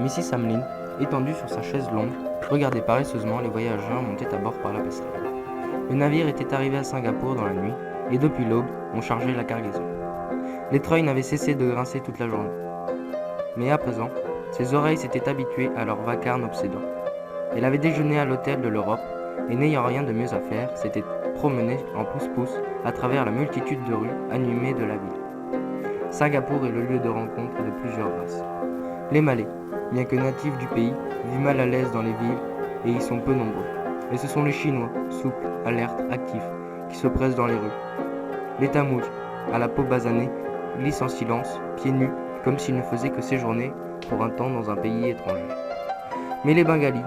Mrs. Hamlin, étendue sur sa chaise longue, regardait paresseusement les voyageurs montés à bord par la passerelle. Le navire était arrivé à Singapour dans la nuit, et depuis l'aube, on chargeait la cargaison. Les treuils n'avaient cessé de grincer toute la journée. Mais à présent, ses oreilles s'étaient habituées à leur vacarme obsédant. Elle avait déjeuné à l'hôtel de l'Europe, et n'ayant rien de mieux à faire, s'était promenée en pousse-pousse à travers la multitude de rues animées de la ville. Singapour est le lieu de rencontre de plusieurs races. Les Malais, bien que natifs du pays, vivent mal à l'aise dans les villes et y sont peu nombreux. Et ce sont les Chinois, souples, alertes, actifs, qui se pressent dans les rues. Les Tamouls, à la peau basanée, glissent en silence, pieds nus, comme s'ils ne faisaient que séjourner pour un temps dans un pays étranger. Mais les Bengalis,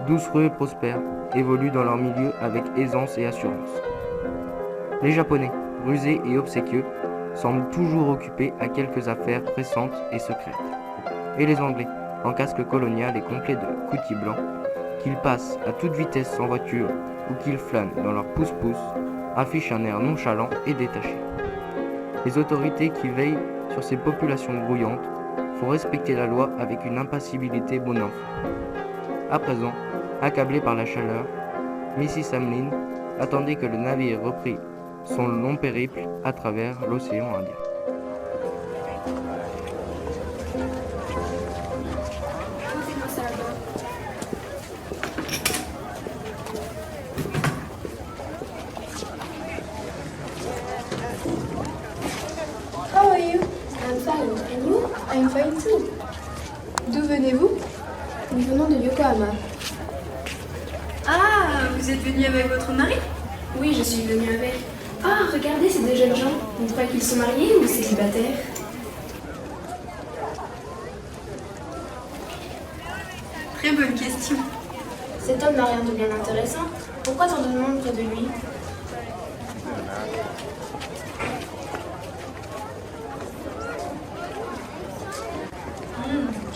doucereux et prospères, évoluent dans leur milieu avec aisance et assurance. Les Japonais, rusés et obséquieux, semblent toujours occupés à quelques affaires pressantes et secrètes. Et les Anglais, en casque colonial et complet de coutil blanc, qu'ils passent à toute vitesse en voiture ou qu'ils flânent dans leur pousse-pousse, affichent un air nonchalant et détaché. Les autorités qui veillent sur ces populations grouillantes font respecter la loi avec une impassibilité bon enfant. À présent, accablée par la chaleur, Mrs. Hamlin attendait que le navire reprît son long périple à travers l'océan Indien. How are you? I'm fine. And you? I'm fine too. D'où venez-vous? Nous venons de Yokohama. Ah, vous êtes venu avec votre mari? Oui, je suis venue avec. Ah, regardez ces deux jeunes gens. On croit qu'ils sont mariés ou célibataires? Très bonne question. Cet homme n'a rien de bien intéressant. Pourquoi tant de monde près de lui?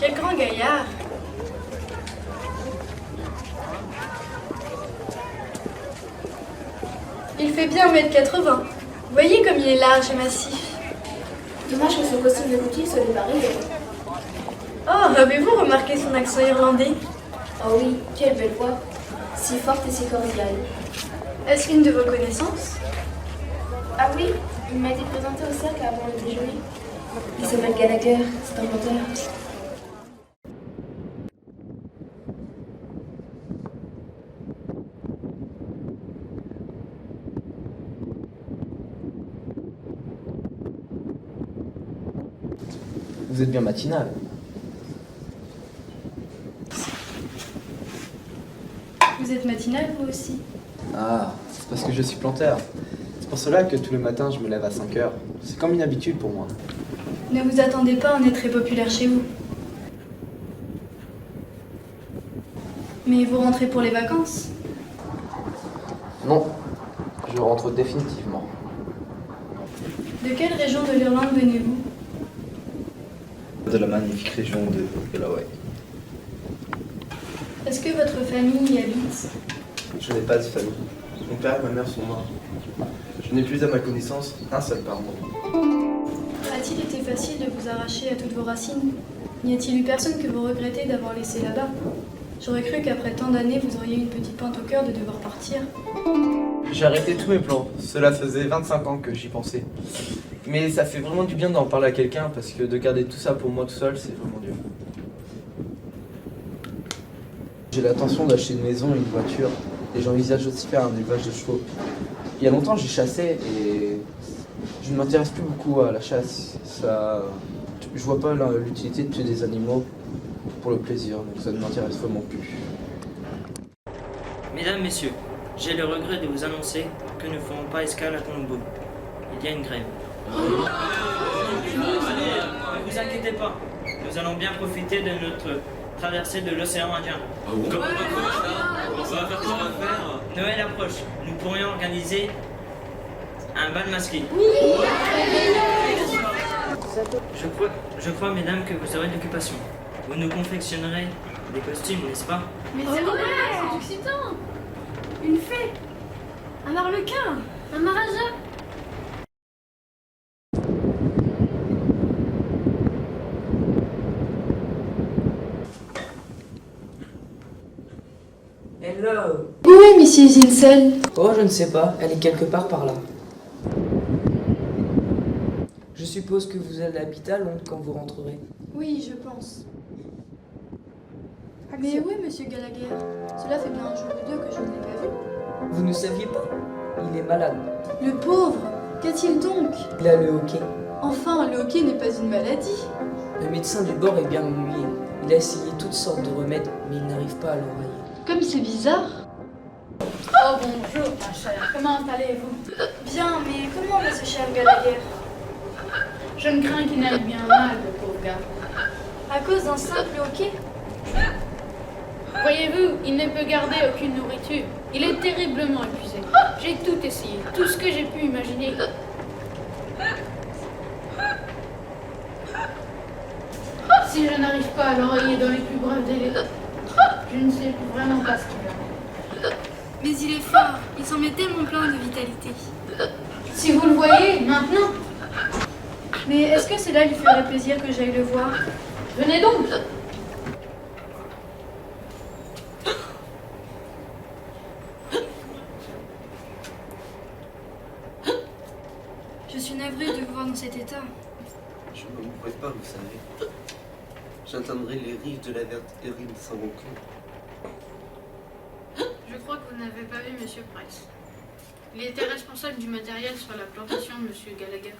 Quel grand gaillard. Il fait bien 1m80. Voyez comme il est large et massif. Dommage que son costume de coutil soit dépareillé. Oh, avez-vous remarqué son accent irlandais? Oh oui, quelle belle voix. Si forte et si cordiale. Est-ce une de vos connaissances? Ah oui, il m'a été présenté au cercle avant le déjeuner. Il s'appelle Gallagher, c'est un menteur. Vous êtes bien matinal. Vous êtes matinal, vous aussi? Ah, c'est parce que je suis planteur. C'est pour cela que tous les matins je me lève à 5 heures. C'est comme une habitude pour moi. Ne vous attendez pas, on est très populaire chez vous. Mais vous rentrez pour les vacances? Non, je rentre définitivement. De quelle région de l'Irlande venez-vous? De la magnifique région de Galway. Est-ce que votre famille y habite? Je n'ai pas de famille. Mon père et ma mère sont morts. Je n'ai plus à ma connaissance un seul parent. A-t-il été facile de vous arracher à toutes vos racines? N'y a-t-il eu personne que vous regrettez d'avoir laissé là-bas? J'aurais cru qu'après tant d'années, vous auriez une petite pinte au cœur de devoir partir. J'ai arrêté tous mes plans. Cela faisait 25 ans que j'y pensais. Mais ça fait vraiment du bien d'en parler à quelqu'un parce que de garder tout ça pour moi tout seul, c'est vraiment dur. J'ai l'intention d'acheter une maison et une voiture. Et j'envisage aussi faire un élevage de chevaux. Il y a longtemps j'ai chassé et je ne m'intéresse plus beaucoup à la chasse. Je vois pas l'utilité de tuer des animaux pour le plaisir, donc ça ne m'intéresse vraiment plus. Mesdames, Messieurs, j'ai le regret de vous annoncer que nous ne ferons pas escale à Colombo. Il y a une grève. Ne vous inquiétez pas, nous allons bien profiter de notre traversée de l'océan Indien. Noël approche, nous pourrions organiser un bal masqué. Je crois, mesdames, que vous aurez de l'occupation. Vous nous confectionnerez des costumes, n'est-ce pas? Mais c'est vrai, c'est excitant! Une fée! Un arlequin! Un maharaja! Hello. Où est Mrs. Insel? Oh, je ne sais pas, elle est quelque part par là. Je suppose que vous allez habiter à Londres quand vous rentrerez. Oui, je pense. Mais où est Monsieur Gallagher? Cela fait bien un jour ou deux que je ne l'ai pas vu. Vous ne saviez pas? Il est malade. Le pauvre! Qu'a-t-il donc? Il a le hoquet. Enfin, le hoquet n'est pas une maladie. Le médecin du bord est bien ennuyé. Il a essayé toutes sortes de remèdes, mais il n'arrive pas à l'enrayer. Comme c'est bizarre. Oh bonjour ma chère, comment allez-vous? Bien, mais comment va ce cher Gallagher? Je ne crains qu'il n'aille bien mal, le pauvre gars. À cause d'un simple hoquet? Voyez-vous, il ne peut garder aucune nourriture. Il est terriblement épuisé. J'ai tout essayé, tout ce que j'ai pu imaginer. Si je n'arrive pas à l'enrayer dans les plus brefs délais, je ne sais vraiment pas ce qu'il a. Mais il est fort, il semble tellement plein de vitalité. Si vous le voyez, maintenant, Mais est-ce que cela lui ferait plaisir que j'aille le voir? venez donc. Je suis navrée de vous voir dans cet état. Je ne m'en pourrais pas, vous savez. J'entendrai les rires de la verte Erin sans rancune. Je crois que vous n'avez pas vu Monsieur Price. Il était responsable du matériel sur la plantation de Monsieur Gallagher.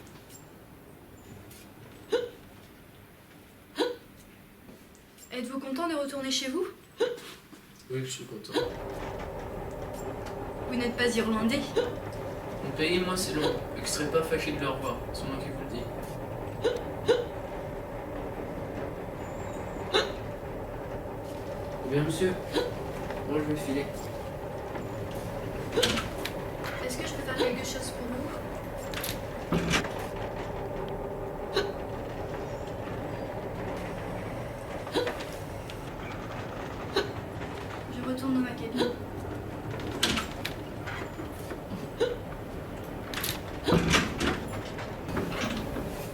Êtes-vous content de retourner chez vous? Oui, je suis content. Vous n'êtes pas irlandais? Mon pays, moi, c'est long. Et que je serais pas fâché de le revoir. C'est moi qui vous le dis. Eh bien, monsieur, moi, je vais filer. Est-ce que je peux faire quelque chose pour vous? Je retourne dans ma cabine.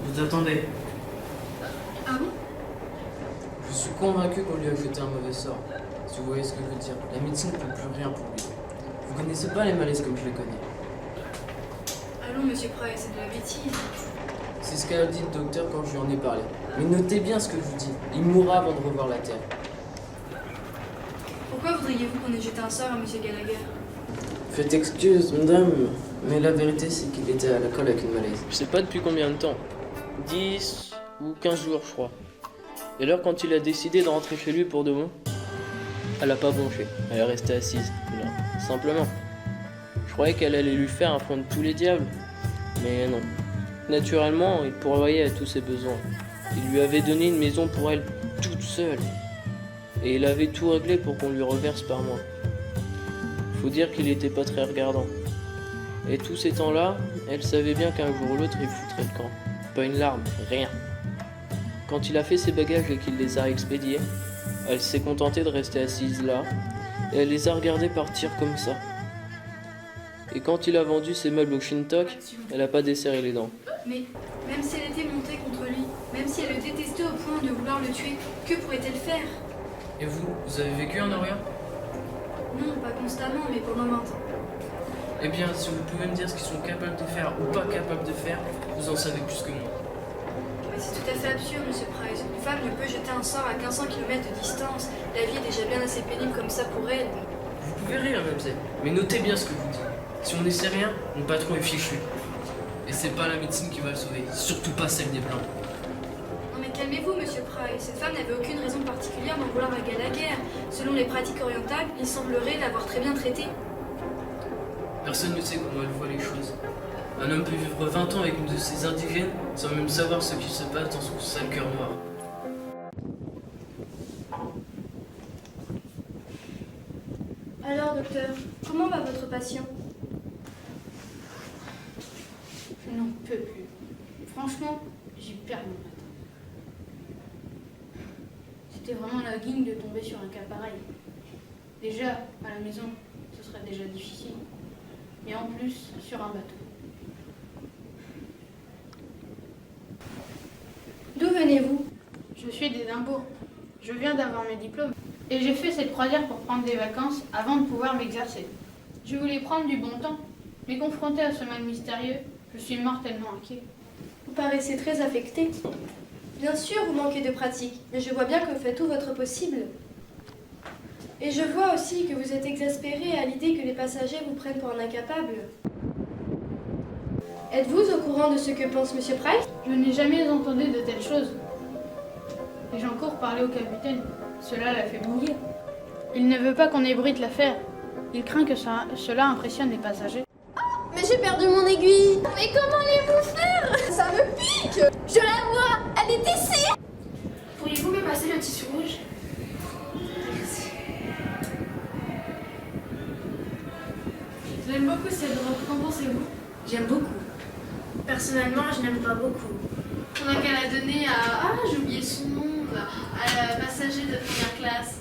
Vous attendez. Ah bon? Je suis convaincu qu'on lui a jeté un mauvais sort. Si vous voyez ce que je veux dire. La médecine ne peut plus rien pour lui. Vous connaissez pas les malaises comme je les connais. Allons, monsieur Price, c'est de la bêtise. C'est ce qu'a dit le docteur quand je lui en ai parlé. Mais notez bien ce que je vous dis. Il mourra avant de revoir la Terre. Pourquoi voudriez-vous qu'on ait jeté un sort à monsieur Gallagher? Faites excuse, madame, mais la vérité c'est qu'il était à l'école avec une malaise. Je sais pas depuis combien de temps. 10 ou 15 jours, je crois. Et alors, quand il a décidé de rentrer chez lui pour de bon, elle a pas bronché. Elle est restée assise, là, simplement. Je croyais qu'elle allait lui faire un front de tous les diables. Mais non. Naturellement, il pourvoyait à tous ses besoins. Il lui avait donné une maison pour elle toute seule. Et il avait tout réglé pour qu'on lui reverse par mois. Faut dire qu'il était pas très regardant. Et tous ces temps-là, elle savait bien qu'un jour ou l'autre il foutrait le camp. Pas une larme, rien. Quand il a fait ses bagages et qu'il les a expédiés, elle s'est contentée de rester assise là, et elle les a regardés partir comme ça. Et quand il a vendu ses meubles au Shintok, elle a pas desserré les dents. Mais même si elle était montée contre lui, même si elle le détestait au point de vouloir le tuer, que pourrait-elle faire? Et vous avez vécu en Orient? Non, pas constamment, mais pendant 20 ans. Eh bien, si vous pouvez me dire ce qu'ils sont capables de faire ou pas capables de faire, vous en savez plus que moi. Mais c'est tout à fait absurde, monsieur Price. Une femme ne peut jeter un sort à 1500 km de distance. La vie est déjà bien assez pénible comme ça pour elle. Vous pouvez rire, mademoiselle, mais notez bien ce que je vous dis. Si on n'essaie rien, mon patron est fichu. Et c'est pas la médecine qui va le sauver, surtout pas celle des Blancs. Non mais calmez-vous, monsieur Price. Cette femme n'avait aucune raison particulière d'en vouloir à Gallagher. Selon les pratiques orientales, il semblerait l'avoir très bien traitée. Personne ne sait comment elle voit les choses. Un homme peut vivre 20 ans avec une de ces indigènes sans même savoir ce qui se passe dans son sale cœur noir. Alors, docteur, comment va votre patient? Je n'en peux plus. Franchement, j'ai perdu mon matin. C'était vraiment la guigne de tomber sur un cas pareil. Déjà, à la maison, ce serait déjà difficile. Mais en plus, sur un bateau. D'où venez-vous? Je suis d'Édimbourg. Je viens d'avoir mes diplômes. Et j'ai fait cette croisière pour prendre des vacances avant de pouvoir m'exercer. Je voulais prendre du bon temps, mais confronté à ce mal mystérieux, je suis mortellement inquiet. Vous paraissez très affecté. Bien sûr, vous manquez de pratique, mais je vois bien que vous faites tout votre possible. Et je vois aussi que vous êtes exaspéré à l'idée que les passagers vous prennent pour un incapable. Êtes-vous au courant de ce que pense Monsieur Price? Je n'ai jamais entendu de telles choses. Et j'en cours parler au capitaine. Cela l'a fait bouillir. Il ne veut pas qu'on ébruite l'affaire. Il craint que cela impressionne les passagers. Mais j'ai perdu mon aiguille. Mais comment allez-vous faire? Ça me pique. Je la vois, elle est ici. Pourriez-vous me passer le tissu rouge? J'aime beaucoup cette robe, qu'en pensez-vous? J'aime beaucoup. Personnellement, je n'aime pas beaucoup. On n'a qu'à la donner à... Ah, j'ai oublié son nom, à la passager de première classe.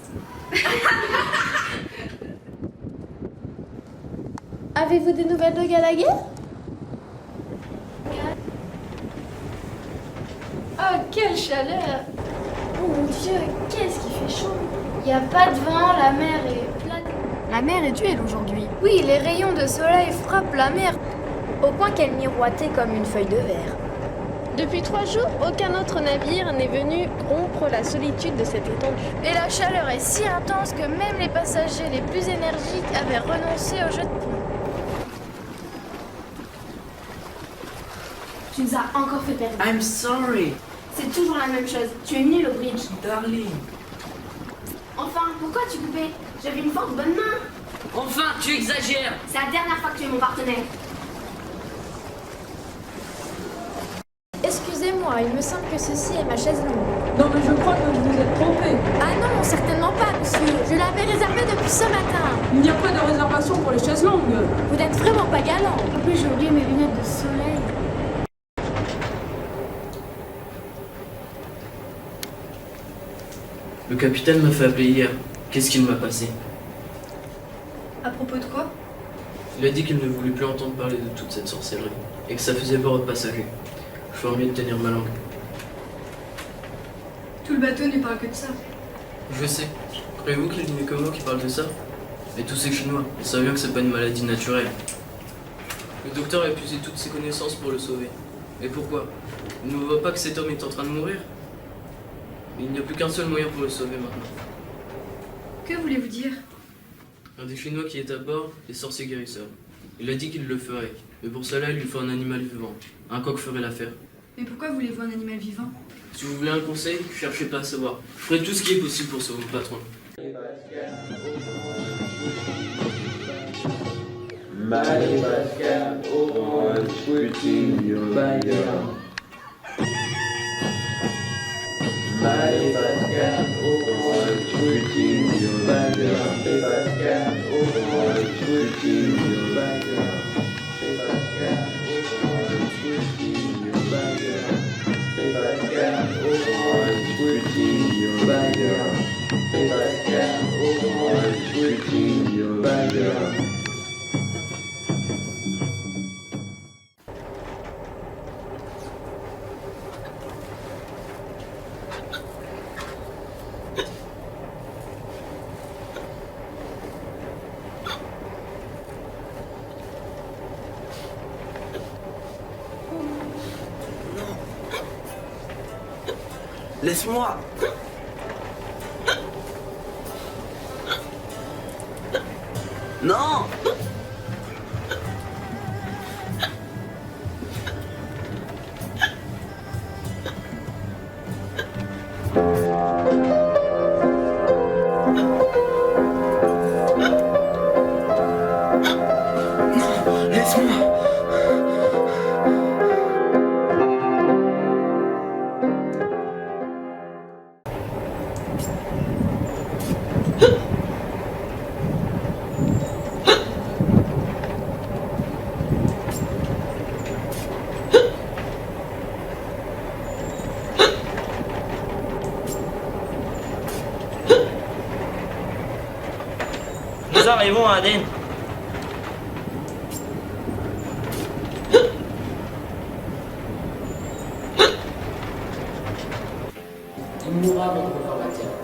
Avez-vous des nouvelles de Gallagher? Oh, quelle chaleur! Oh mon Dieu, qu'est-ce qui fait chaud! Il n'y a pas de vent, la mer est plate. La mer est duelle aujourd'hui. Oui, les rayons de soleil frappent la mer. Au point qu'elle miroitait comme une feuille de verre. Depuis 3 jours, aucun autre navire n'est venu rompre la solitude de cette étendue. Et la chaleur est si intense que même les passagers les plus énergiques avaient renoncé au jeu de pont. Tu nous as encore fait perdre. I'm sorry, C'est toujours la même chose. Tu es nul au bridge. darling. Enfin, pourquoi tu coupais? J'avais une forte bonne main. Enfin, tu exagères. C'est la dernière fois que tu es mon partenaire. Excusez-moi, il me semble que ceci est ma chaise longue. Non mais je crois que vous vous êtes trompé. Ah non, certainement pas, monsieur. Je l'avais réservée depuis ce matin. Il n'y a pas de réservation pour les chaises longues. Vous n'êtes vraiment pas galant. En plus, j'ai oublié mes lunettes de soleil. Le capitaine m'a fait appeler hier. Qu'est-ce qu'il m'a passé? À propos de quoi? Il a dit qu'il ne voulait plus entendre parler de toute cette sorcellerie et que ça faisait peur aux passagers. Je ferais mieux de tenir ma langue. Tout le bateau ne parle que de ça. Je sais. Croyez-vous qu'il n'y ait que moi qui parle de ça? Et tous ces Chinois, ils savent bien que c'est pas une maladie naturelle. Le docteur a épuisé toutes ses connaissances pour le sauver. Et pourquoi? Il ne voit pas que cet homme est en train de mourir? Il n'y a plus qu'un seul moyen pour le sauver maintenant. Que voulez-vous dire? Un des Chinois qui est à bord est sorcier guérisseur. Il a dit qu'il le ferait, mais pour cela il lui faut un animal vivant. Un coq ferait l'affaire. Mais pourquoi voulez-vous un animal vivant? Si vous voulez un conseil, cherchez pas à savoir. Je ferai tout ce qui est possible pour sauver mon patron. Madagascar, orange, fruity, your bagger. Madagascar, orange, fruity, your bagger. Madagascar, orange, fruity, your bagger. Madagascar, orange, fruity, your bagger. Madagascar, orange, fruity, your bagger. Madagascar, orange, fruity, your bagger. Laisse-moi. Non. Laisse-moi. Nous arrivons à Aden. Il mourra avant de revoir la terre.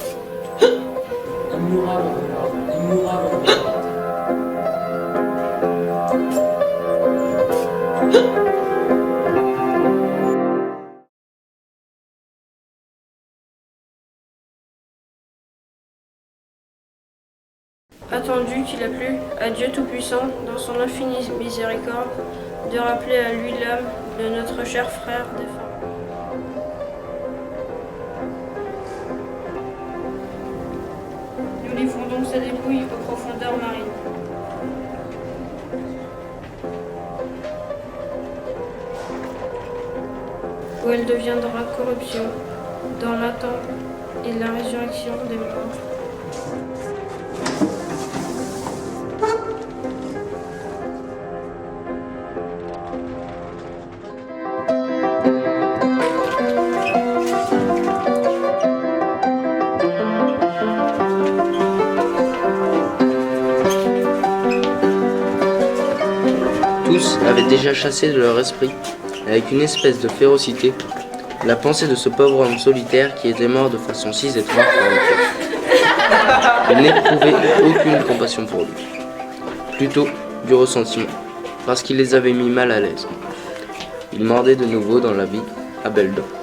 plus qu'il a plu à Dieu Tout-Puissant, dans son infinie miséricorde, de rappeler à lui l'âme de notre cher frère défunt. Nous livrons donc sa dépouille aux profondeurs marines. Où elle deviendra corruption, dans l'attente et la résurrection des morts. Tous avaient déjà chassé de leur esprit, avec une espèce de férocité, la pensée de ce pauvre homme solitaire qui était mort de façon si étrange pour le cœur. Ils n'éprouvaient aucune compassion pour lui, plutôt du ressentiment, parce qu'il les avait mis mal à l'aise. Il mordait de nouveau dans la vie à belles dents.